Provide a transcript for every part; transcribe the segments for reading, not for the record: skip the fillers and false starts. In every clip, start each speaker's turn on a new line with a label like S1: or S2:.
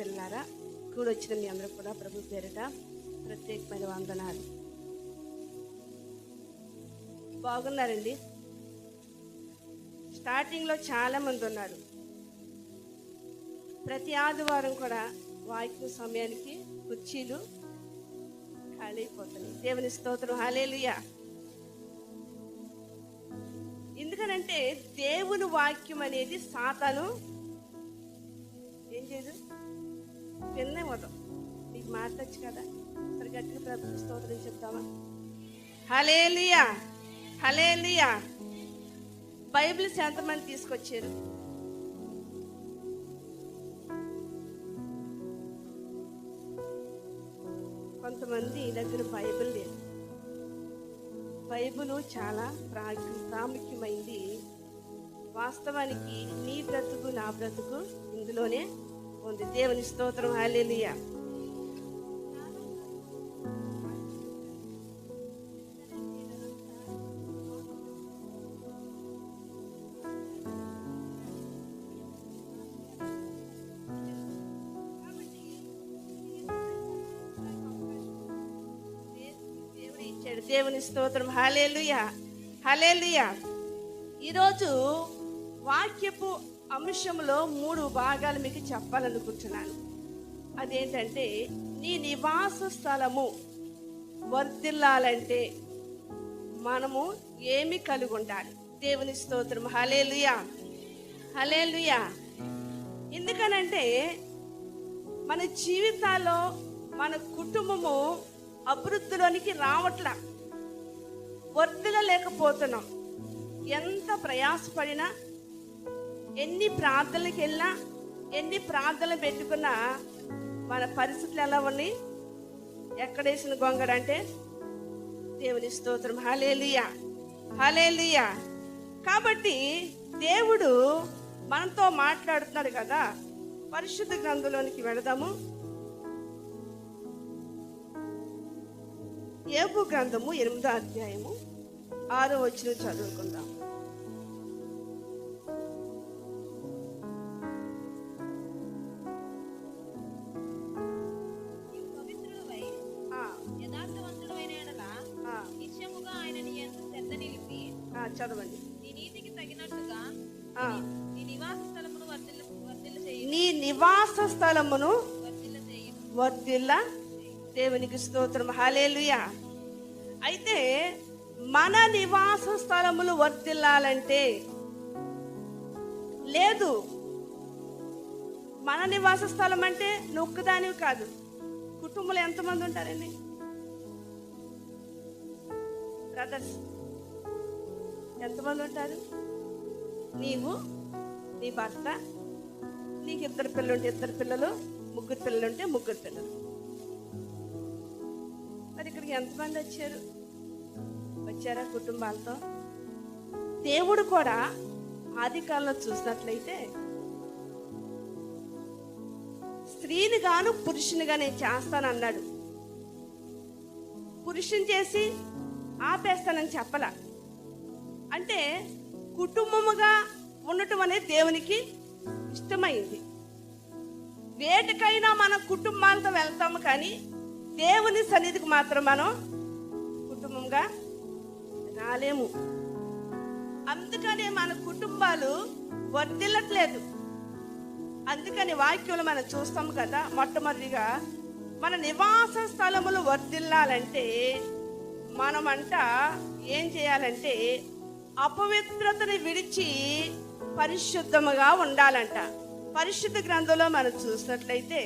S1: పిల్లారా, కూడి వచ్చిన మీ అందరూ కూడా ప్రభు పేరిట ప్రత్యేకమైన వందనాలు. బాగున్నారండి? స్టార్టింగ్లో చాలామంది ఉన్నారు. ప్రతి ఆదివారం కూడా వాక్య సమయానికి కుర్చీలు ఖాళీ అయిపోతున్నాయి. దేవుని స్తోత్రం, హల్లెలూయా. ఎందుకనంటే దేవుని వాక్యం అనేది సాతాను ఏం చేయదు, వినవదు. మీకు మాట్లాడచ్చు కదా, సరి గట్టిగా ప్రభు స్తోత్రం చెప్తామా? హల్లెలూయా, హల్లెలూయా. బైబిల్స్ ఎంతమంది తీసుకొచ్చారు? కొంతమంది దగ్గర బైబిల్ లేదు. బైబిల్ చాలా ప్రాముఖ్యమైంది. వాస్తవానికి నీ బ్రతుకు నా బ్రతుకు ఇందులోనే ఉంది. దేవుని స్తోత్రం, హల్లెలూయా. దేవుని స్తోత్రం, హల్లెలూయా, హల్లెలూయా. ఈరోజు వాక్యపు అంశంలో 3 భాగాలు మీకు చెప్పాలనుకుంటున్నాను. అదేంటంటే, నీ నివాస స్థలము వర్ధిల్లాలంటే మనము ఏమి కలిగి ఉండాలి? దేవుని స్తోత్రం, హల్లెలూయా, హల్లెలూయా. ఎందుకనంటే మన జీవితాల్లో మన కుటుంబము అభివృద్ధిలోనికి రావట్లా, వర్ధిల్లలేకపోతున్నాం. ఎంత ప్రయాసపడినా, ఎన్ని ప్రార్థనలకు వెళ్ళినా, ఎన్ని ప్రార్థనలు పెట్టుకున్నా మన పరిస్థితులు ఎలా ఉన్నాయి? ఎక్కడేసిన గొంగడంటే దేవుని స్తోత్రం, హల్లెలూయా, హల్లెలూయా. కాబట్టి దేవుడు మనతో మాట్లాడుతున్నాడు కదా. పరిశుద్ధ గ్రంథంలోనికి వెళదాము. యోబు గ్రంథము 8వ అధ్యాయము 6వ వచనం చదువుకుందాం. చదవండి. నీ నివాస స్థలమును వర్ధిల్ల. దేవునికి స్తోత్రం, హల్లెలూయా. అయితే మన నివాస స్థలములు వర్ధిల్లాలంటే లేదు. మన నివాస స్థలం అంటే నొక్కుదానివి కాదు. కుటుంబంలో ఎంతమంది ఉంటారండి బ్రదర్స్? ఎంతమంది ఉంటారు? నీవు, నీ భర్త, నీకు 2 పిల్లలు ఉంటే 2 పిల్లలు, 3 పిల్లలు ఉంటే 3 పిల్లలు. మరి ఇక్కడికి ఎంతమంది వచ్చారా కుటుంబాలతో? దేవుడు కూడా ఆది కాలంలో చూసినట్లయితే స్త్రీని గాను పురుషునిగా నేను చేస్తానన్నాడు. పురుషుని చేసి ఆపేస్తానని చెప్పలా. అంటే కుటుంబముగా ఉండటం అనేది దేవునికి ఇష్టమైంది. వేటికైనా మన కుటుంబాలతో వెళ్తాము, కానీ దేవుని సన్నిధికి మాత్రం మనం కుటుంబంగా రాలేము. అందుకని మన కుటుంబాలు వర్ధిల్లట్లేదు. అందుకని వాక్యంలో మనం చూస్తాం కదా, మొట్టమొదటిగా మన నివాస స్థలములు వర్ధిల్లాలంటే మనమంట ఏం చేయాలంటే అపవిత్రతని విడిచి పరిశుద్ధముగా ఉండాలంట. పరిశుద్ధ గ్రంథంలో మనం చూసినట్లయితే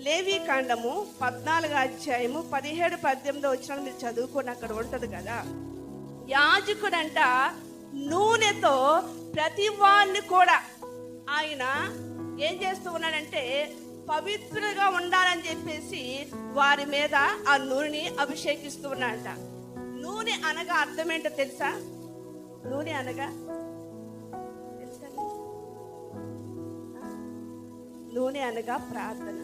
S1: లేవి కాండము 14వ అధ్యాయము 17-18 వచనాలు మీరు చదువుకొని అక్కడ ఉంటది కదా. యాజకుడంట నూనెతో ప్రతి వారిని కూడా ఆయన ఏం చేస్తూ ఉన్నాడంటే పవిత్రంగా ఉండాలని చెప్పేసి వారి మీద ఆ నూనెని అభిషేకిస్తూ ఉన్నాడంట. నూనె అనగా అర్థం ఏంటో తెలుసా? నూనె అనగా తెలుసా? నూనె అనగా ప్రార్థన,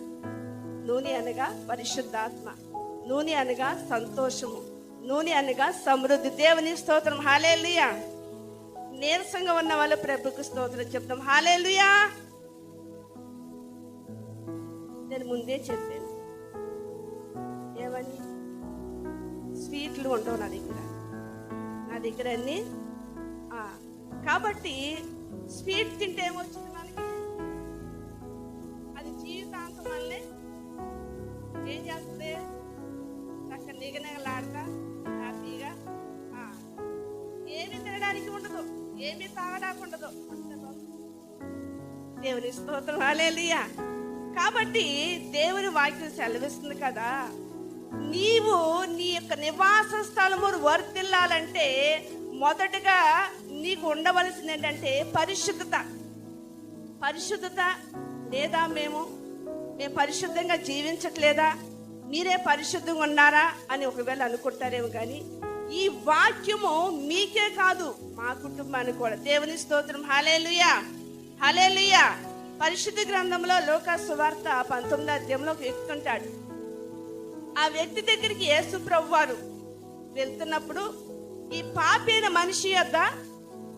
S1: నూనె అనగా పరిశుద్ధాత్మ, నూనె అనగా సంతోషము, నూనె అనగా సమృద్ధి. దేవుని స్తోత్రం, హల్లెలూయా. నీరసంగా ఉన్న వాళ్ళు ప్రభుకు స్తోత్రం చెప్తాం, హల్లెలూయా. నేను ముందే చెప్పాను, ఏమని, స్వీట్లు ఉండవు నా దగ్గర అన్ని. కాబట్టి స్వీట్ తింటే ఏమొచ్చింది మనకి, అది జీవితాంతం వల్లే ఏం చేస్తుంది, చక్కగా నిగనగలాడతా హ్యాపీగా ఏమి తినడానికి ఉండదు, ఏమి తాగడానికి ఉండదు. దేవుని స్తోత్రం, హల్లెలూయా. కాబట్టి దేవుని వాక్యం సెలవిస్తుంది కదా, నీవు నీ యొక్క నివాస స్థలము వర్ధిల్లాలంటే మొదటగా నీకు ఉండవలసింది ఏంటంటే పరిశుద్ధత. లేదా మేము పరిశుద్ధంగా జీవించట్లేదా, మీరే పరిశుద్ధంగా ఉన్నారా అని ఒకవేళ అనుకుంటారేమో, కానీ ఈ వాక్యము మీకే కాదు మా కుటుంబానికి కూడా. దేవుని స్తోత్రం, హల్లెలూయా, హల్లెలూయా. పరిశుద్ధ గ్రంథంలో లూకా సువార్త 19వ అధ్యాయంలో ఒక వ్యక్తి ఉంటాడు. ఆ వ్యక్తి దగ్గరికి యేసు ప్రభువారు వెళ్తున్నప్పుడు ఈ పాపి అయిన మనిషి యొద్ద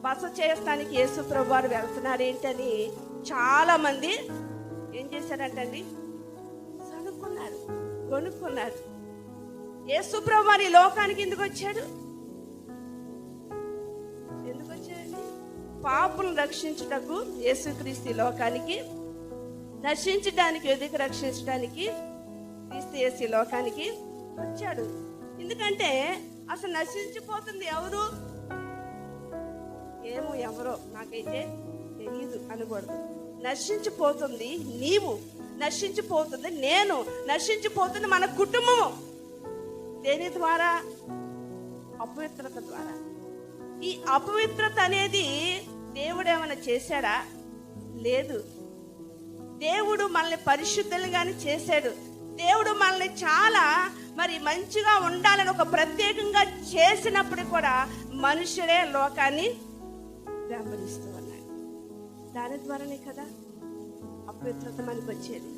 S1: బస చేయడానికి యేసు ప్రభువారు వెళ్తున్నారు ఏంటని చాలా మంది ఏం చేశారంటండి, కొనుక్కున్నారు. యేసు ప్రభువారు ఈ లోకానికి ఎందుకు వచ్చాడు? పాపులను రక్షించుటకు యేసుక్రీస్తు ఈ లోకానికి, నశించడానికి ఎదుగు రక్షించడానికి క్రీస్తు యేసు ఈ లోకానికి వచ్చాడు. ఎందుకంటే అసలు నశించిపోతుంది ఎవరో నాకైతే తెలియదు అనకూడదు. నశించిపోతుంది నీవు, నశించిపోతుంది నేను, నశించిపోతుంది మన కుటుంబము. దేని ద్వారా? అపవిత్రత ద్వారా. ఈ అపవిత్రత అనేది దేవుడు ఏమైనా చేశాడా? లేదు. దేవుడు మనల్ని పరిశుద్ధులుగానే చేశాడు. దేవుడు మనల్ని చాలా మంచిగా ఉండాలని ఒక ప్రత్యేకంగా చేసినప్పుడు కూడా మనుషులే లోకాన్ని వెంబడిస్తూ ఉన్నాడు. దాని ద్వారానే కదా అపవిత్రత మనకు వచ్చేది.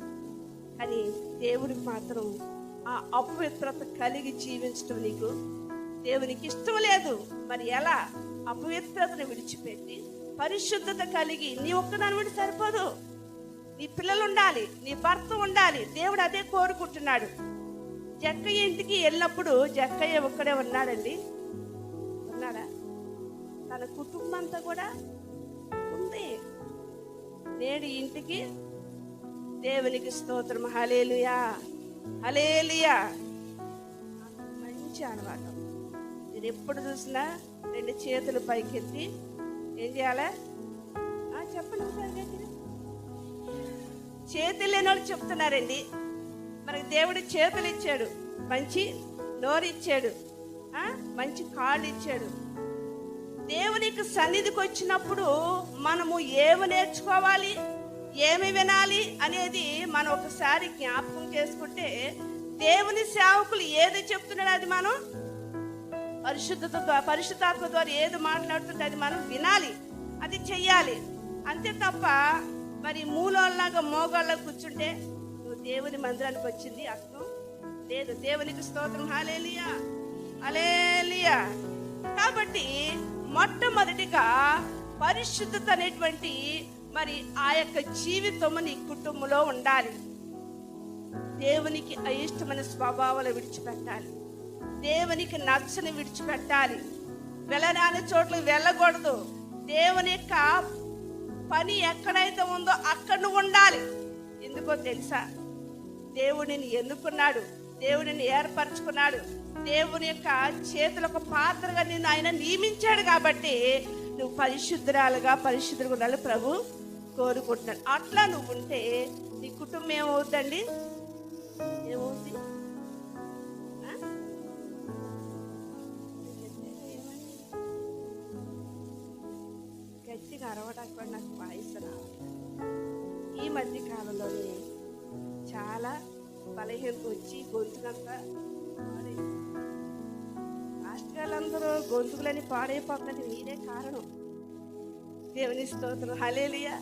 S1: కానీ దేవుడికి మాత్రం ఆ అపవిత్రత కలిగి జీవించడం నీకు దేవునికి ఇష్టం లేదు. మరి ఎలా? అపవిత్రతను విడిచిపెట్టి పరిశుద్ధత కలిగి, నీ ఒక్కదాని విడి సరిపోదు, నీ పిల్లలు ఉండాలి, నీ భర్త ఉండాలి. దేవుడు అదే కోరుకుంటున్నాడు. జక్కయ్య ఇంటికి వెళ్ళినప్పుడు జక్కయ్య ఒక్కడే ఉన్నాడండి, ఉన్నాడా? తన కుటుంబం అంతా కూడా ఉంది. నేడు ఇంటికి దేవునికి స్తోత్రం, హల్లెలూయా, హల్లెలూయా. మంచి అలవాటు. నేను ఎప్పుడు చూసినా 2 చేతులు పైకెత్తి ఏం చేయాలా? చెప్పండి. చేతులు లేని వాళ్ళు చెప్తున్నారండి. మనకి దేవుడు చేతులు ఇచ్చాడు, మంచి నోరు ఇచ్చాడు, మంచి కాళ్ళు ఇచ్చాడు. దేవునికి సన్నిధికి వచ్చినప్పుడు మనము ఏమి నేర్చుకోవాలి, ఏమి వినాలి అనేది మనం ఒకసారి జ్ఞాపకం చేసుకుంటే, దేవుని సేవకులు ఏది చెప్తున్నాడు అది మనం పరిశుద్ధాత్మ ద్వారా ఏది మాట్లాడుతుంటే అది మనం వినాలి, అది చెయ్యాలి. అంతే తప్ప మూలోళ్ళలాగా మోగాళ్ళ కూర్చుంటే నువ్వు దేవుని మందిరానికి వచ్చింది అర్థం లేదు. దేవునికి స్తోత్రం, హల్లెలూయా, హల్లెలూయా. కాబట్టి మొట్టమొదటిగా పరిశుద్ధత అనేటువంటి ఆ యొక్క జీవితము నీ కుటుంబంలో ఉండాలి. దేవునికి అయిష్టమైన స్వభావాలు విడిచిపెట్టాలి, దేవునికి నచ్చని విడిచిపెట్టాలి, వెళ్ళరాని చోట్ల వెళ్ళకూడదు. దేవుని యొక్క పని ఎక్కడైతే ఉందో అక్కడ నువ్వు ఉండాలి. ఎందుకో తెలుసా? దేవుడిని ఎన్నుకున్నాడు, దేవుడిని ఏర్పరచుకున్నాడు, దేవుని యొక్క చేతులకు పాత్రగా నిన్ను ఆయన నియమించాడు. కాబట్టి నువ్వు పరిశుద్ధులుగా ఉండాలి ప్రభు కోరుకుంటున్నాడు. అట్లా నువ్వు ఉంటే నీ కుటుంబం ఏమవుతుందండి? ఏమవుతుంది? గట్టిగా అరవడానికి కూడా నాకు వాయిస్ రావాలి. ఈ మధ్య కాలంలోనే చాలా బలహీనత వచ్చి గొంతుకంతా రాష్ట్రాలందరూ గొంతుకులని పాడైపోతుంది. నేనే కారణం. దేవుని స్తోత్రం, హల్లెలూయా.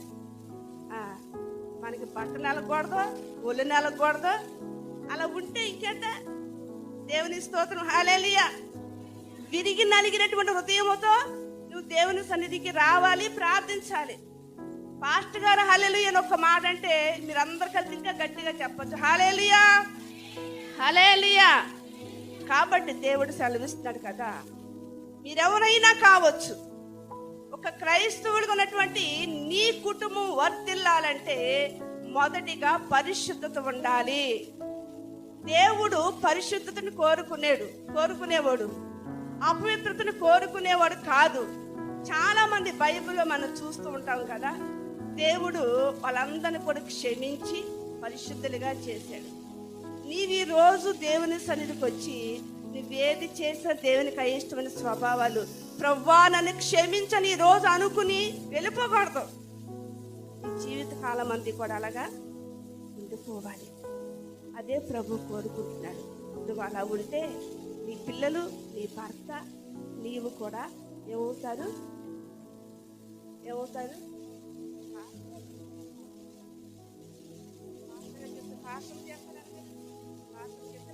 S1: మనకి బట్ట నెలకూడదు, ఒళ్ళు నెలకూడదు. అలా ఉంటే ఇంకేంట? దేవుని స్తోత్రం, హల్లెలూయా. విరిగి నలిగినటువంటి హృదయంతో నువ్వు దేవుని సన్నిధికి రావాలి, ప్రార్థించాలి. పాస్టర్ గారు హల్లెలూయా అని ఒక్క మాట అంటే మీరందరూ కలిసి ఇంకా గట్టిగా చెప్పచ్చు, హల్లెలూయా హల్లెలూయా. కాబట్టి దేవుడు సెలవిస్తున్నాడు కదా, మీరెవరైనా కావచ్చు, ఒక క్రైస్తవుడిగా ఉన్నటువంటి నీ కుటుంబం వర్ధిల్లాలంటే మొదటిగా పరిశుద్ధత ఉండాలి. దేవుడు పరిశుద్ధతను కోరుకునేవాడు, అపవిత్రతను కోరుకునేవాడు కాదు. చాలా మంది బైబిల్లో మనం చూస్తూ ఉంటాం కదా, దేవుడు వాళ్ళందరినీ కూడా క్షమించి పరిశుద్ధులుగా చేశాడు. నీవు ఈ రోజు దేవుని సన్నిధికి వచ్చి నువ్వేది చేసిన దేవునికి అయిష్టమైన స్వభావాలు, ప్రభువా నన్ను క్షమించని ఈ రోజు అనుకుని వెళ్ళిపోకూడదు. నీ జీవిత కాలం అంతా కూడా అలాగా ఉండిపోవాలి. అదే ప్రభు కోరుకుంటున్నాడు. నువ్వు అలా ఉంటే నీ పిల్లలు, నీ భర్త, నీవు కూడా ఏమవుతారు?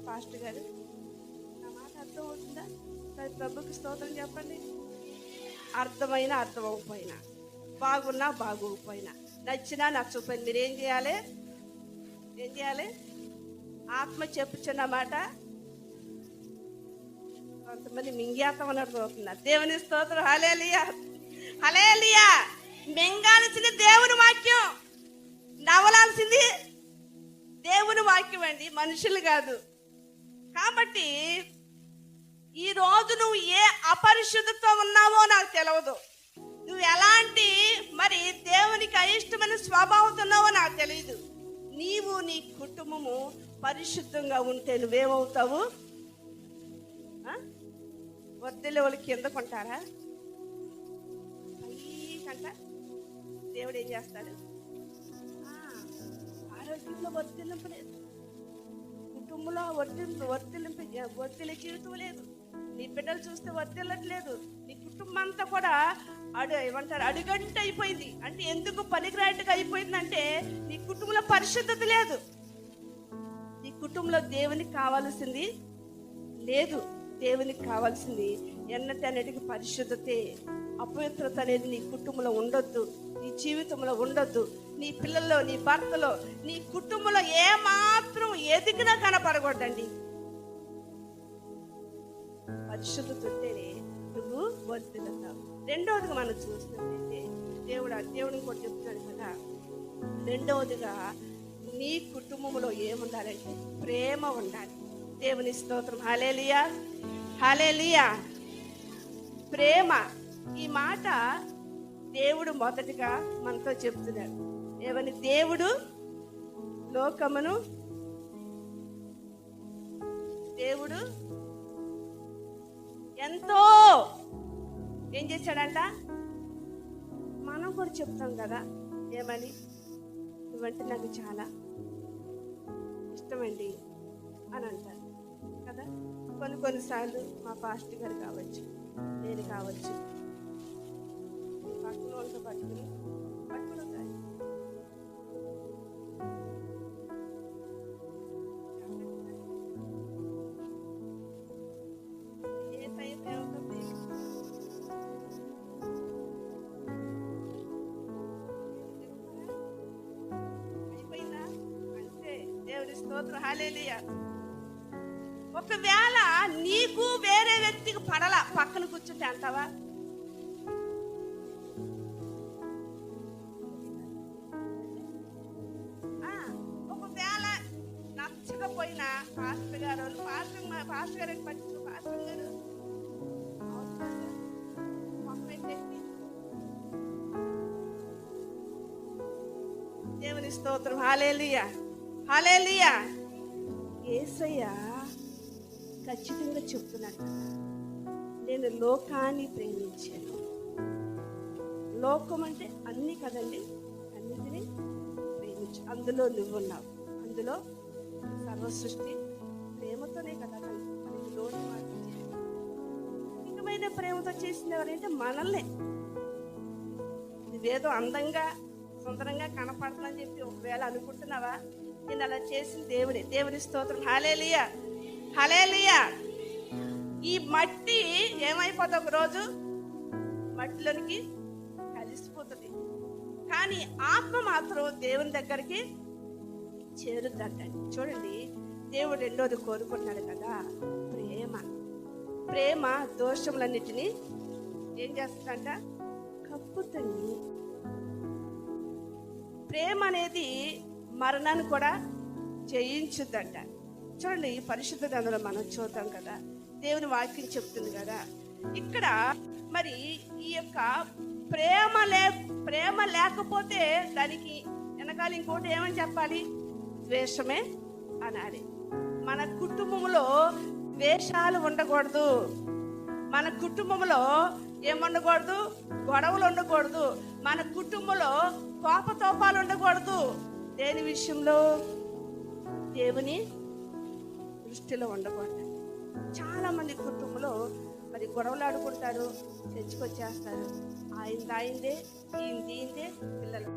S1: పాస్టర్ గారు నా మాట అర్థం అవుతుందా? ప్రభుకి స్తోత్రం చెప్పండి. అర్థమైనా అర్థం అవ్వకపోయినా, బాగున్నా బాగోకపోయినా, నచ్చినా నచ్చకపోయినా మీరేం చేయాలి? ఆత్మ చెప్పుచున్న మాట కొంతమంది మింగేతం అన్నట్టు అవుతున్నారు. దేవుని స్తోత్రం, హల్లెలూయా హల్లెలూయా. మింగాల్సింది దేవుని వాక్యం, నవలాల్సింది దేవుని వాక్యం అండి, మనుషులు కాదు. కాబట్టి ఈ రోజు నువ్వు ఏ అపరిశుద్ధతో ఉన్నావో నాకు తెలియదు, నువ్వు ఎలాంటి మరి దేవునికి అయిష్టమైన స్వభావంతో ఉన్నావో నాకు తెలియదు. నీవు నీ కుటుంబము పరిశుద్ధంగా ఉంటే నువ్వేమవుతావు? వర్ధిల్లే వాళ్ళు కిందకుంటారా? పైకంట దేవుడు ఏం చేస్తాడు? ఆరోగ్యంలో వర్ధిల్లింపలేదు, కుటుంబంలో వర్ధిల్లే జీవితం లేదు, నీ బిడ్డలు చూస్తే వర్ధిల్లట్లేదు, నీ కుటుంబం అంతా కూడా అడుగంట అయిపోయింది. అంటే ఎందుకు పనికిరాటుగా అయిపోయిందంటే నీ కుటుంబంలో పరిశుద్ధత లేదు, నీ కుటుంబంలో దేవునికి కావాల్సింది లేదు. దేవునికి కావాల్సింది ఎన్నటన్నిటికీ పరిశుద్ధతే. అపవిత్రత అనేది నీ కుటుంబంలో ఉండొద్దు, నీ జీవితంలో ఉండొద్దు, నీ పిల్లల్లో, నీ భర్తలో, నీ కుటుంబంలో ఏ మాత్రం ఎదిగినా కనపడకూడదండి. పరిశుద్ధత ఉంటేనే నువ్వు వర్ధిల్లుతావు. రెండవదిగా మనం చూస్తున్నట్లయితే దేవుడిని కూడా చెప్తున్నాడు కదా, రెండవదిగా నీ కుటుంబంలో ఏముండాలంటే ప్రేమ ఉండాలి. దేవుని స్తోత్రం, హల్లెలూయా హల్లెలూయా. ప్రేమ, ఈ మాట దేవుడు మొదటిగా మనతో చెప్తున్నాడు. ఏమని? దేవుడు ఎంతో ఏం చేశాడంట? మనం కూడా చెప్తాం కదా, ఏమని? నువ్వంటే నాకు చాలా ఇష్టమండి అని అంటారు కదా. కొన్నిసార్లు మా పాస్టర్ గారు కావచ్చు, నేను కావచ్చు, పక్కన వాళ్ళతో పట్టుకుని అయిపోయిందా? అంతే. దేవుడి స్తోత్రం, హల్లెలూయా. ఒకవేళ నీకు వేరే వ్యక్తికి పడలా, పక్కన కూర్చుంటే అంటావా? ఒకవేళ నచ్చకపోయినా పాస్టర్ గారు పట్టించు, పాస్టర్ గారు దేవుని స్తోత్రం, హల్లెలూయా హల్లెలూయా. యేసయ్య ఖచ్చితంగా చెప్తున్నాను, నేను లోకాన్ని ప్రేమించాను. లోకం అంటే అన్నీ కదండి, అన్నిటినీ ప్రేమించు. అందులో నువ్వున్నావు, అందులో సర్వ సృష్టి ప్రేమతోనే కదా మనకి లోటు మార్చేది. అధికమైన ప్రేమతో చేసిన ఎవరంటే మనల్నే. నువ్వేదో అందంగా సుందరంగా కనపడుతుందని చెప్పి ఒకవేళ అనుకుంటున్నావా? నేను అలా చేసిన దేవుడే. దేవుని స్తోత్రం, హల్లెలూయా హల్లెలూయా. ఈ మట్టి ఏమైపోతుంది? ఒక రోజు మట్టిలోనికి కలిసిపోతుంది. కానీ ఆత్మ మాత్రం దేవుని దగ్గరికి చేరుద్దంటండి. చూడండి, దేవుడు రెండోది కోరుకుంటున్నాడు కదా, ప్రేమ. ప్రేమ దోషములన్నిటినీ ఏం చేస్తుందంట? కప్పుతుంది. ప్రేమ అనేది మరణాన్ని కూడా జయించుద్దంట. చూడండి, ఈ పరిశుద్ధ గ్రంథంలో మనం చూద్దాం కదా, దేవుని వాక్యం చెప్తుంది కదా. ఇక్కడ మరి ఈ యొక్క ప్రేమ లేకపోతే దానికి వెనకాల ఇంకోటి ఏమని చెప్పాలి? ద్వేషమే అనాలి. మన కుటుంబంలో ద్వేషాలు ఉండకూడదు. మన కుటుంబంలో ఏముండకూడదు? గొడవలు ఉండకూడదు. మన కుటుంబంలో కోపతోపాలు ఉండకూడదు. దేని విషయంలో? దేవుని దృష్టిలో ఉండకూడదు. చాలా మంది కుటుంబంలో మరి గొడవలు ఆడుకుంటారు, చర్చకొచ్చేస్తారు. ఆయనదే ఈయనదే పిల్లలు.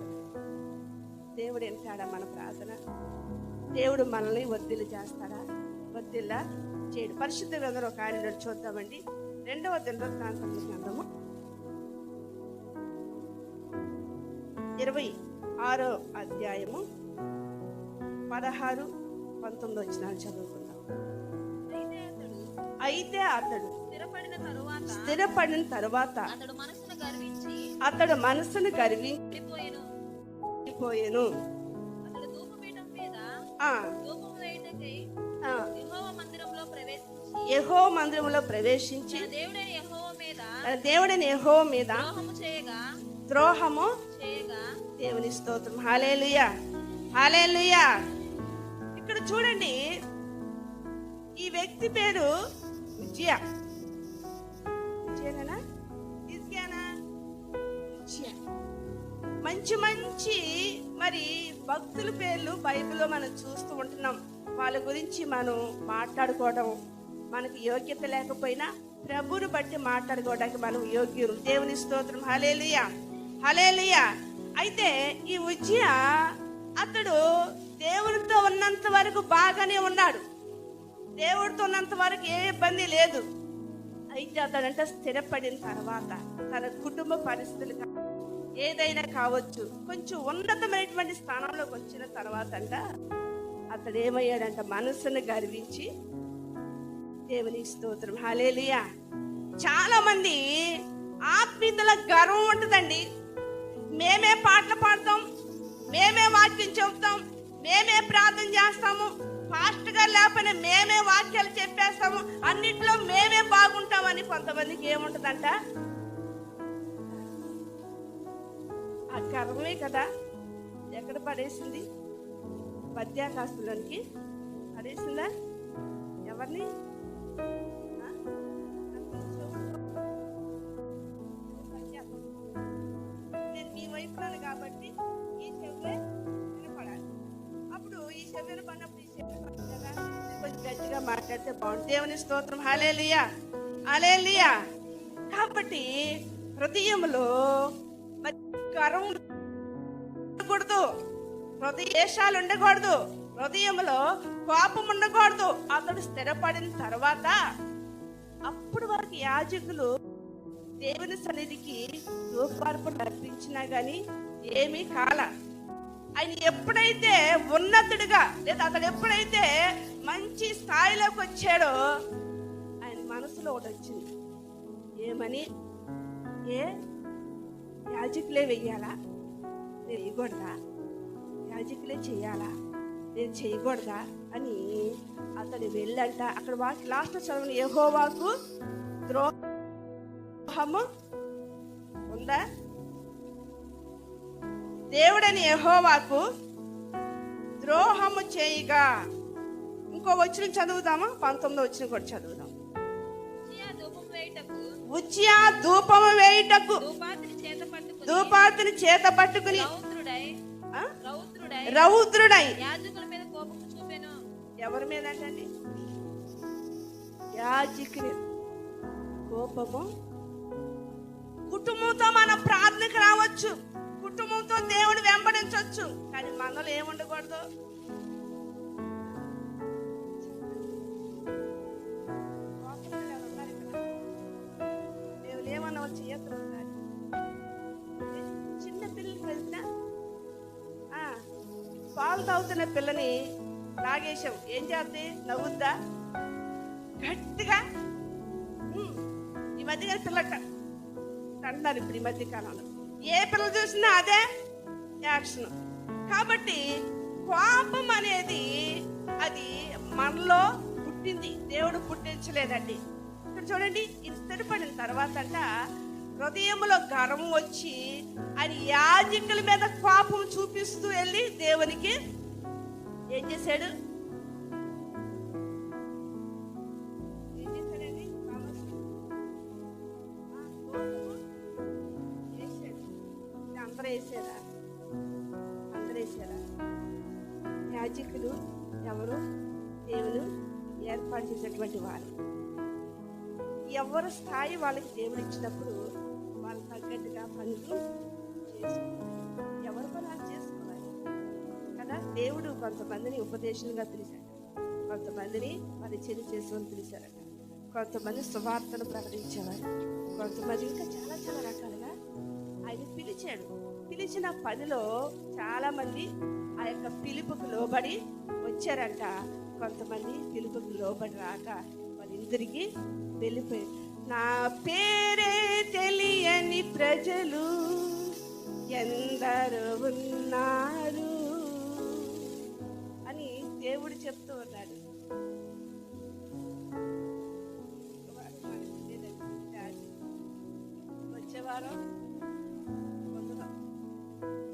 S1: దేవుడు వింటాడా మన ప్రార్థన? దేవుడు మనల్ని ఒత్తిడి చేస్తాడా? ఒత్తిళ్ళ చేయడు. పరిశుద్ధ గ్రంథంలో ఒక ఆయన చూద్దామండి. 2వ దినవృత్తాంతముల గ్రంథము 26వ అధ్యాయము 16, 19 వచనాలు చదువుకుందాం. అయితే అతడు స్థిరపడిన తరువాత అతడు మనసును గర్వించిపోయెను. యెహోవా మందిరంలో ప్రవేశించి దేవుడైన యెహోవా మీద ద్రోహము చేయగా. దేవుని స్తోత్రం. హల్లెలూయా, హల్లెలూయా. ఇక్కడ చూడండి, ఈ వ్యక్తి పేరు ఉజ్జియా. మంచి మంచి మరి భక్తుల పేర్లు బైబిల్లో మనం చూస్తూ ఉంటున్నాం. వాళ్ళ గురించి మనం మాట్లాడుకోవడం మనకి యోగ్యత లేకపోయినా ప్రభువుని బట్టి మాట్లాడుకోవడానికి మనం యోగ్యులు. దేవుని స్తోత్రం. హల్లెలూయా, హల్లెలూయా. అయితే ఈ ఉజ్జియా అతడు దేవునితో ఉన్నంత వరకు బాగానే ఉన్నాడు. దేవుడితో ఉన్నంత వరకు ఏ ఇబ్బంది లేదు. అయితే అతడంట స్థిరపడిన తర్వాత తన కుటుంబ పరిస్థితులు ఏదైనా కావచ్చు, కొంచెం ఉన్నతమైనటువంటి స్థానంలోకి వచ్చిన తర్వాత అంట అతడు ఏమయ్యాడంట? మనసును గర్వించి. దేవుని స్తోత్రం. హల్లెలూయా. చాలా మంది ఆత్మీయతల గర్వం ఉంటుందండి. మేమే పాటలు పాడతాం, మేమే వాక్యం చెబుతాం, మేమే ప్రార్థన చేస్తాము, పాస్టర్ గారు లేకపోయినా మేమే వాక్యాలు చెప్పేస్తాము, అన్నిట్లో మేమే బాగుంటామని కొంతమందికి ఏముంటుందంట? ఆ గర్వమే కదా ఎక్కడ పడేసింది? మధ్యాకాశంలోనికి పడేసిందా? ఎవరిని? నేను మీ వైపున్నాను కాబట్టి ఈ చెవులే వినపడాలి. అప్పుడు ఈ చెవి వినపడినప్పుడు ఈ చెవి వినపడదా? కొంచెం గట్టిగా మాట్లాడితే బాగుంటుంది. దేవుని స్తోత్రం. హల్లెలూయా, హల్లెలూయా. కాబట్టి హృదయంలో గర్వం ఉండకూడదు, హృదయేషాలు ఉండకూడదు, హృదయంలో కోపం ఉండకూడదు. అతడు స్థిరపడిన తర్వాత అప్పుడు వరకు యాజకులు దేవుని సన్నిధికి ధూపార్పణ అర్పించినా గాని ఏమీ కాల. ఆయన ఎప్పుడైతే ఉన్నతుడిగా లేదా అతడు ఎప్పుడైతే మంచి స్థాయిలోకి వచ్చాడో ఆయన మనసులో ఒకటి వచ్చింది. ఏమని? ఏ యాజకులే వెయ్యాలా? నేను వేయకూడదా? యాజకులే చెయ్యాలా? నేను చేయకూడదా అని అతడు వెళ్ళంట. అక్కడ లాస్ట్ చదవని యెహోవాకు ద్రోహము ఉందా? దేవుడని యెహోవాకు ద్రోహము చేయగా. ఇంకో వచనం చదువుదామా? 19వ వచనం కూడా చదువుదాం. ఉజ్జియా ధూపము వేయుటకు ధూపార్తిని చేత పట్టుకుని రౌద్రుడై ఎవరి మీద అంటండి? యాజకుని కోపము. కుటుంబంతో మనం ప్రార్థనకు రావచ్చు, కుటుంబంతో దేవుని వెంబడించవచ్చు, కానీ మనలో ఏముండకూడదు? దేవుడు ఏమన్నా చేయొద్దు. చిన్న పిల్లలకి వెళ్తున్నా పాలు తాగుతున్న పిల్లని లాగేశాం, ఏం చేద్ది? నవ్వుద్దా? గట్టిగా ఈ మధ్య పిల్లట అంటున్నారు. ఇప్పుడు ఈ మధ్య కాలంలో ఏ పిల్లలు చూసినా అదే యాక్షన్. కాబట్టి కోపం అనేది అది మనలో పుట్టింది, దేవుడు పుట్టించలేదండి. ఇక్కడ చూడండి, ఇది స్థిరపడిన తర్వాత హృదయంలో గర్వం వచ్చి ఆయన యాజకుల మీద కోపం చూపిస్తూ వెళ్ళి దేవునికి ఏం చేశాడు? అందరూ వేసారా? యాజకులు ఎవరు? దేవుడు ఏర్పాటు చేసేటువంటి వారు. ఎవరి స్థాయి వాళ్ళకి దేవుడు ఇచ్చినప్పుడు వాళ్ళు తగ్గట్టుగా పనులు చేసుకోవాలి. ఎవరి పనులు చేసుకోవాలి కదా. దేవుడు కొంతమందిని ఉపదేశంగా పిలిచాడు, కొంతమందిని పరిచయం చేసేవాళ్ళు పిలిచారట, కొంతమంది సువార్తను ప్రకటించేవారు, కొంతమంది ఇంకా చాలా చాలా రకాలుగా ఆయన పిలిచాడు. పిలిచిన పనిలో చాలా మంది ఆ యొక్క పిలుపుకు లోబడి వచ్చారంట. కొంతమంది పిలుపుకు లోబడి రాక వాళ్ళిద్దరికి వెళ్ళిపోయారు. నా పేరే తెలియని ప్రజలు ఎందరో ఉన్నారు అని దేవుడు చెప్తూ ఉన్నాడు. వచ్చేవారం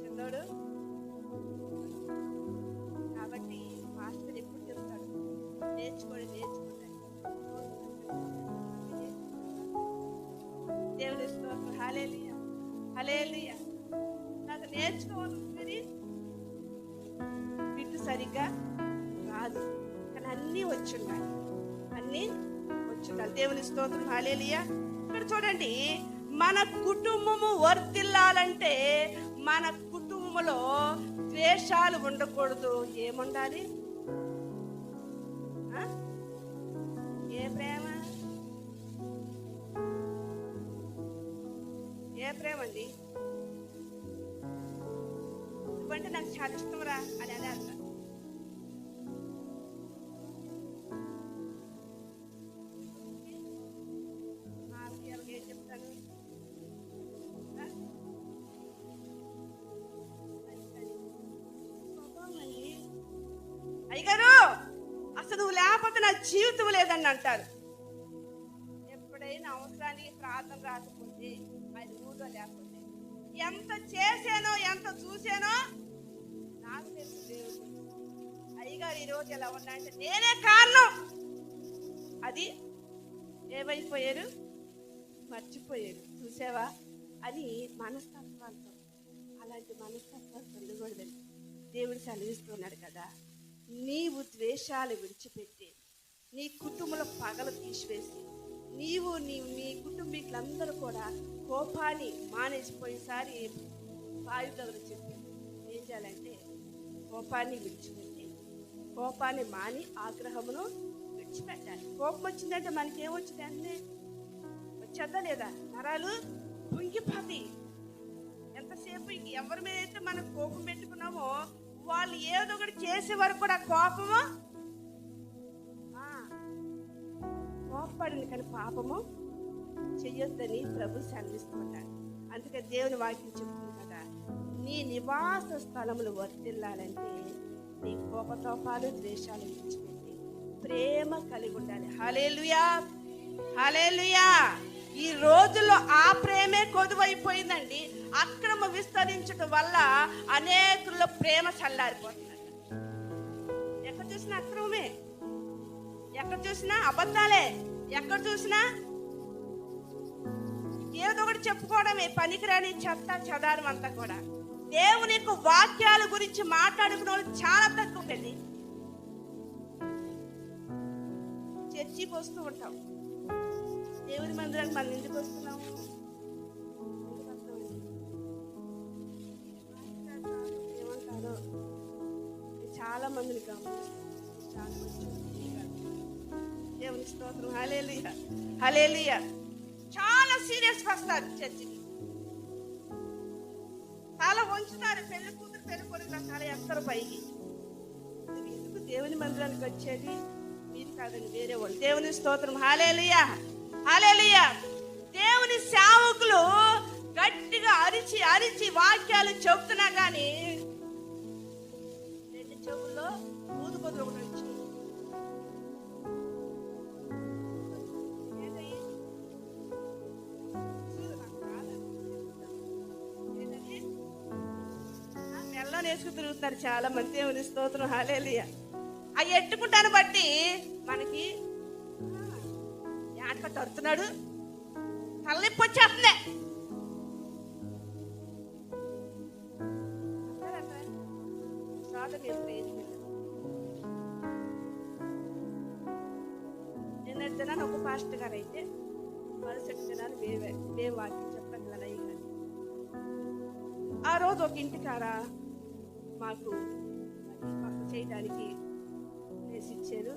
S1: చిన్నోడు కాబట్టి మాస్టర్ ఎప్పుడు చెప్తాడు, నేర్చుకోండి దేవుని స్తోత్రం. హల్లెలూయా హల్లెలూయా. నాకు నేర్చుకోవాలి బిడ్డ సరిగ్గా రాదు, కానీ అన్నీ వచ్చుండాలి, అన్నీ వచ్చుండాలి. దేవుని స్తోత్రం. హల్లెలూయా. ఇక్కడ చూడండి, మన కుటుంబము వర్ధిల్లాలంటే మన కుటుంబంలో ద్వేషాలు ఉండకూడదు. ఏముండాలి? ఏ ప్రేమ? ఏ ప్రేమ అండి? నువ్వంటే నాకు చాలా ఇష్టం రా అని అదే అంట. ఏం చెప్తాను? అయ్యగారు అసలు నువ్వు లేకపోతే నా జీవితం లేదని అంటారు. ఎప్పుడైనా అవసరానికి ప్రార్థన రాకపోతే, ఆయన ఊళ్ళో లేకపోతే, ఎంత చేశానో ఎంత చూసానో నాకు తెలుసు. దేవుడు అయ్యగారు ఈరోజు ఎలా ఉన్నా అంటే నేనే కారణం. అది ఏమైపోయారు? మర్చిపోయారు. చూసావా అని మనస్తత్వాలతో, అలాంటి మనస్తత్వాలు ఉండకూడదని దేవుడు సెలవిస్తున్నాడు కదా. నీవు ద్వేషాలు విడిచిపెట్టి నీ కుటుంబంలో పగలు తీసివేసి నీవు నీ కుటుంబీకులందరూ కూడా కోపాన్ని మానేసిపోయేసారి వాయు దగ్గర చెప్పి ఏం చేయాలంటే కోపాన్ని విడిచిపెట్టి, కోపాన్ని మాని ఆగ్రహమును విడిచిపెట్టాలి. కోపం వచ్చిందంటే మనకేమొచ్చింది అంటే వచ్చేద్దా లేదా? నరాలు పొంగిపోతాయి. ఎంతసేపు ఇంక ఎవరి మీద అయితే మనం కోపం పెట్టుకున్నామో వాళ్ళు ఏదో ఒకటి చేసే వరకు కూడా కోపము కోపపడింది, కానీ పాపము చెయ్యొద్దని ప్రభు సెలవిస్తున్నాడు. అందుకే దేవుని వాక్యం చెప్తుంది కదా, నీ నివాస స్థలములు వర్ధిల్లాలంటే నీ కోపతోపాలు ద్వేషాలు విడిచిపెట్టి ప్రేమ కలిగి ఉండాలి. హల్లెలూయా హల్లెలూయా. ఈ రోజుల్లో ఆ ప్రేమే కొదువైపోయిందండి. అక్రమ విస్తరించడం వల్ల అనేకుల్లో ప్రేమ చల్లారిపోతుందంట. ఎక్కడ చూసినా అక్రమమే, ఎక్కడ చూసినా అబద్ధాలే, ఎక్కడ చూసినా ఏదో ఒకటి చెప్పుకోవడమే, పనికిరాని చెత్త చెదారం అంతా కూడా. దేవుని యొక్క వాక్యాల గురించి మాట్లాడుకునే వాళ్ళు చాలా తక్కువ అండి. చర్చికి వస్తూ ఉంటాం, దేవుని మందిరానికి మనం ఎందుకు వస్తున్నాము? ఏమంటారో చాలా మందిని గమనిస్తాం. దేవుని స్తోత్రం. హల్లెలూయా హల్లెలూయా. చాలా సీరియస్గా వస్తారు చర్చికి. తల వంచుతారు. పెళ్లి కూతురు పెళ్లి కొడుకు తల ఎత్తరు పైకి. ఎందుకు దేవుని మందిరానికి వచ్చేది? మీరు కాదండి, వేరే వాళ్ళు. దేవుని స్తోత్రం. హల్లెలూయా, హల్లెలూయా. దేవుని సేవకులు గట్టిగా అరిచి అరిచి వాక్యాలు చెబుతున్నా కానీ రెండు చెవుల్లో ఊదు బదులు ఒకటి వచ్చింది. మెల్ల నేర్చుకు తిరుగుతున్నారు చాలా మంది. దేవుని స్తోత్రం. హల్లెలూయా. అవి ఎట్టుకుంటాను బట్టి మనకి ఆటక తడుతున్నాడు, తలనొప్పి వచ్చేస్తుంది. నిన్నటి దినాన్ని ఒక పాస్టర్ గారు అయితే మరుసటి దినాన్ని మేము వాక్యం చెప్పడం కదా. ఆ రోజు ఒక ఇంటికారా మాకు చేయడానికి వేసి ఇచ్చారు.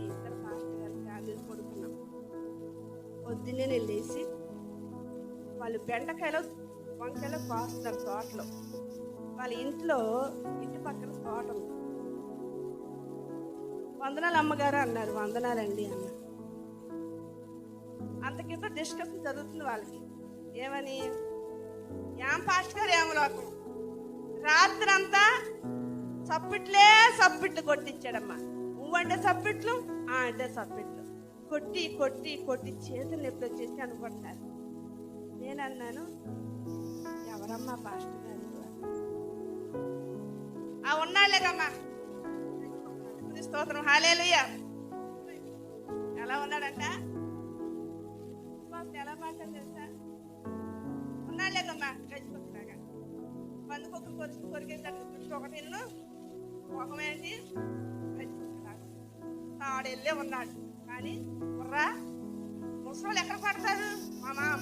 S1: ఇద్దరు పాస్టర్ గారు ఫ్యామిలీ పడుకున్నాం. పొద్దున్నే నేను లేచి వాళ్ళు బెండకాయలు వంకాయలు కోస్తున్నారు తోటలో. వాళ్ళ ఇంటి పక్కన తోట ఉంది. వందనాలు అమ్మగారు అన్నారు. వందనాలండి అన్నారు. అంతకింత డిస్కషన్ జరుగుతుంది వాళ్ళకి. ఏమని? ఏం పాస్టర్ గారు ఏమో లోకం రాత్రి అంతా సప్పిట్లు కొట్టించాడమ్మా. నువ్వంటే సప్పిట్లు, అంటే సప్పిట్లు కొట్టి కొట్టి కొట్టి చేతులు నొప్పి వచ్చేసి అనుకుంటున్నారు. నేను అన్నాను, ఎవరమ్మా పాస్టర్ గారు? ఉన్నాళ్ళేకమ్మా. స్తోత్రం. హల్లెలూయా. ఎలా ఉన్నాడంట? ఎలా మాట్లాడు తెలుసా? ఉన్నాళ్ళేకమ్మా. గడిచిపోతున్నాగా పందుకొక కొరికేసి ఒకటి నిన్ను మొహమేంటి గడిచిపోతున్నాడు. తాడెళ్ళే ఉన్నాడు. కానీ కుర్రా ముసలు ఎక్కడ పడతారు?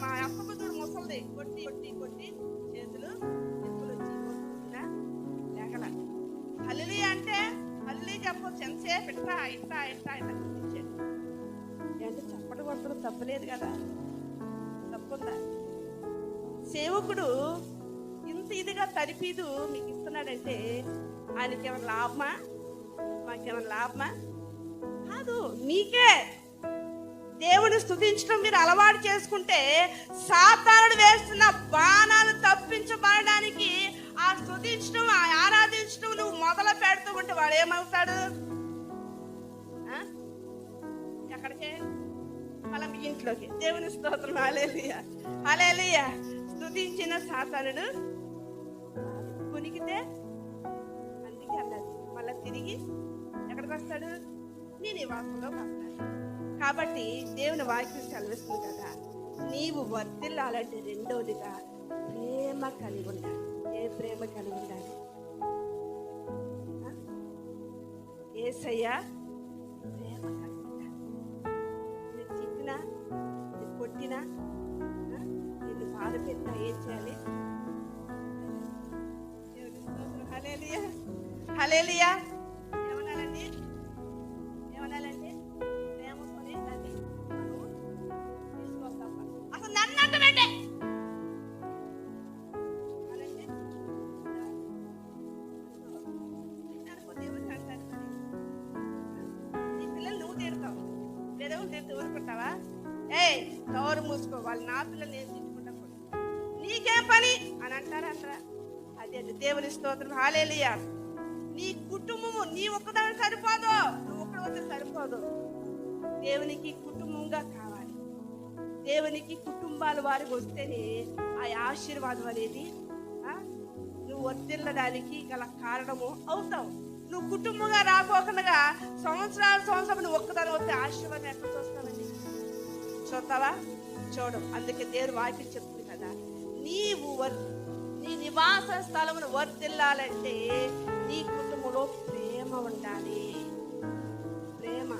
S1: మా అక్క బుద్ధుడు ముసలిది కొట్టి కొట్టి కొట్టి చేతులు ఎత్తులు వచ్చి కొట్టుకుంటున్నా లేకల. హల్లెలూయా అంటే హల్లెలూయా చెప్పొచ్చు. ఎంతసేపు ఇట్లా ఇట్లా ఇట్లా ఇట్లా కొట్టించాడు. అంటే చప్పటి కొట్టడం తప్పలేదు కదా, తప్పుందా? సేవకుడు ఇంత ఇదిగా తరిపీదు మీకు ఇస్తున్నాడంటే ఆయనకి ఏమైనా లాభమా? మాకేమైనా లాభమా? కాదు. మీకే దేవుని స్తుతించడం మీరు అలవాటు చేసుకుంటే సాతానుడు వేస్తున్న బాణాలు తప్పించబడడానికి ఆ స్తుతించడం ఆ ఆరాధించడం నువ్వు మొదలు పెడుతూ ఉంటే వాడు ఏమవుతాడు? ఎక్కడికే? మళ్ళీ మీ ఇంట్లోకి. దేవుని స్తోత్రం. హల్లెలూయా, హల్లెలూయా. స్తుతించిన సాతానుడు కునికితే అందుకే అన్నది మళ్ళీ తిరిగి ఎక్కడికి వస్తాడు? నీ నివాసంలోకి వస్తాడు. కాబట్టి దేవుని వాక్యం చదివిస్తుంది కదా, నీవు వర్ధిల్లాలంటే రెండోదిగా ప్రేమ కలిగి ఉండాలి. ఏ ప్రేమ కలిగి ఉండాలి? యేసయ్య ప్రేమ కలిగి ఉండాలి. నేను తిట్టినా, నేను కొట్టినా, నిన్ను బాధ పెట్టినా ఏం చేయాలి? హల్లెలూయా, హల్లెలూయా. ఏమనాలండి? ఏమనాలండి? ప్రేమతోనే దాన్ని తీసుకోవాలి తప్ప అసలు నన్ను అంటనండి అనండి. దేవుడికి అంటారు మరి నీ పిల్లలు నువ్వు తిడతావు, వేరే తిడుతూ ఊరుకుంటావా? నోరు మూసుకో. వాళ్ళు నా పిల్లలు నేను తిట్టుకుంటా నీకేం పని అని అంటారా? అదే దేవుని స్తోత్రం. హల్లెలూయా. నీ కుటుంబము నీ ఒక్కదాని సరిపోదు, నువ్వు ఒక్కడి వద్ద సరిపోదు. దేవునికి కుటుంబంగా కావాలి. దేవునికి కుటుంబాల వారికి వస్తేనే ఆ ఆశీర్వాదం అనేది నువ్వు వర్ధిల్లడానికి గల కారణము అవుతావు. నువ్వు కుటుంబంగా రాబోకుండా సంవత్సరం నువ్వు ఒక్కదాని వస్తే ఆశీర్వాదం ఎక్కడ చూస్తావండి? చూస్తావా? చూడు. అందుకే దేవుడు వాక్యం చెప్తుంది కదా, నీవు నీ నివాస స్థలమును వర్ధిల్లాలంటే నీ కుటుంబంలో ప్రేమ ఉండాలి. ప్రేమ.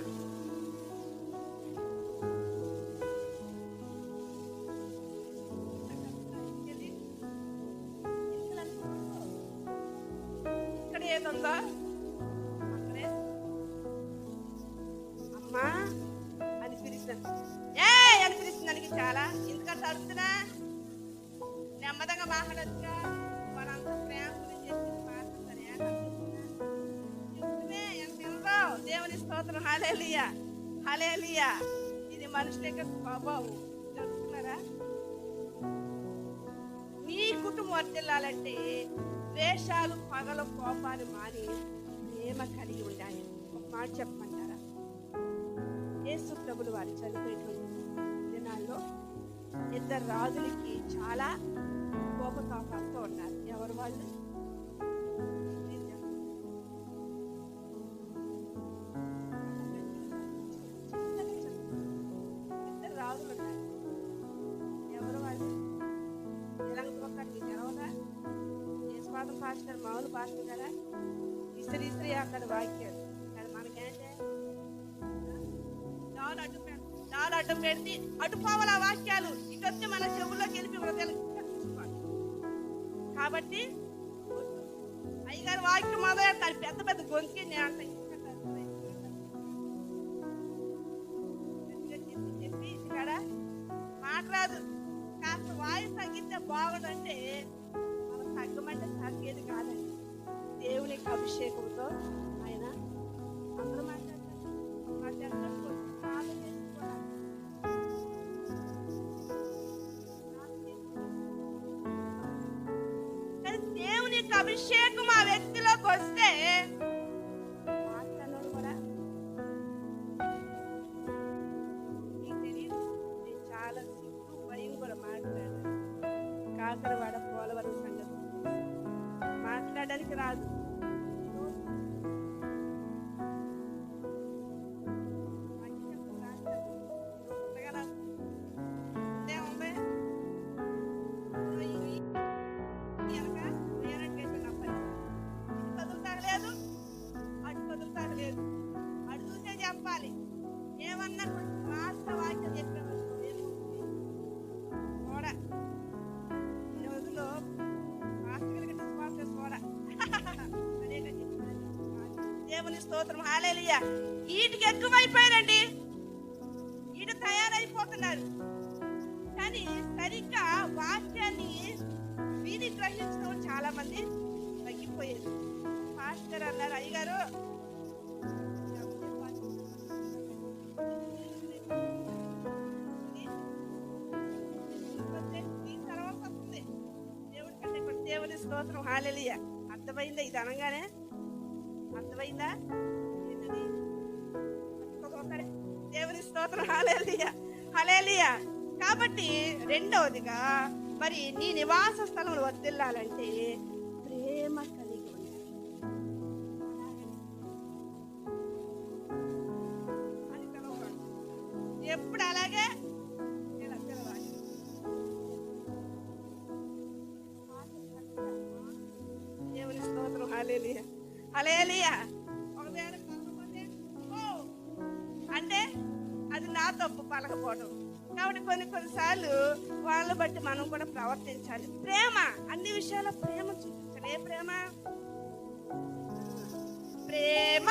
S1: ఇక్కడ ఏదుందో అక్కడే అమ్మా అని పిలిచిన అని పిలుస్తుంది దానికి చాలా. ఎందుకంటే అడుగుతున్నా నెమ్మదిగా మాట్లాడచ్చుగా. స్తోత్రం. హల్లెలూయా, హల్లెలూయా. ఇది మనుషుల యొక్క స్వభావం. జరుగుతున్నారా? మీ కుటుంబం వర్ధిల్లాలంటే ద్వేషాలు, పగలు, కోపాలు మాని ప్రేమ కలిగి ఉండాలి. ఒక మాట చెప్పమంటారా? యేసు ప్రభులు వారు చనిపోయేటువంటి దినాల్లో ఇద్దరు రాజులకి చాలా కోపతాపాలతో ఉన్నారు. ఎవరు వాళ్ళు? ఇద్దరు రాజులు ఉన్నారు. ఎవరు వాళ్ళు? మీకు తెలవదా? యేసుపాదం పాస్టర్, మామూలు పాస్టర్ కదా, ఇస్త్రీ అక్కడ వాక్యాలు. కానీ మనకేంటే నాలు అడ్డం పెడితే అటు పోవాలి ఆ వాక్యాలు, ఇటు వచ్చి మన చెవుల్లోకి వెళ్ళి హృదయాలు. కాబట్టి అయ్యగారు వాక్యం మొదలెడతారు, పెద్ద పెద్ద గొంతుకి చెప్పి ఇక్కడ మాట్లాడదు. కాస్త వాయిస్ తగ్గితే బాగుందంటే మనం తగ్గమంటే తగ్గేది కాదండి. దేవునికి అభిషేకంతో ఆయన అందరూ మాట్లాడతారు. కానీ దేవుని యొక్క అభిషేకం ఆ వ్యక్తిలోకి వస్తే మాట్లాడడం కూడా మీకు తెలియదు. నేను చాలా సిగ్గు భయం కూడా మాట్లాడాను. కాకరవాడ పోలవరం సంగతి మాట్లాడడానికి రాదు. అటు చూసే చెప్పాలి. ఏమన్నా రాష్ట్ర వాక్యం చెప్పాను కూడా ఈ రోజులో కూడా దేవుని స్తోత్రం. హల్లెలూయా. వీటికి ఎక్కువైపోయారండి, వీటి తయారైపోతున్నారు. కానీ సరిగ్గా వాక్యాన్ని వీధి గ్రహించడం చాలా మంది తగ్గిపోయారు. పాస్టర్ అన్నారు, అయ్యగారు దేవుని స్తోత్రం. హల్లెలూయా. అర్థమైందా? ఇది అనగానే అర్థమైందా? దేవుని స్తోత్రం. హల్లెలూయా, హల్లెలూయా. కాబట్టి రెండవదిగా మరి నీ నివాస స్థలం వర్ధిల్లాలంటే ప్రేమ కలిగి ఉండాలి. ఎప్పుడు అలాగే దేవుని స్తోత్రం. హల్లెలూయా, హల్లెలూయా. ఒకవేళ అంటే అది నా తప్పు పలకపోవడం. కాబట్టి కొన్నిసార్లు వాళ్ళ బట్టి మనం కూడా ప్రవర్తించాలి. ప్రేమ అన్ని విషయాల్లో ప్రేమ చూపించాలి. ఏ ప్రేమ? ప్రేమ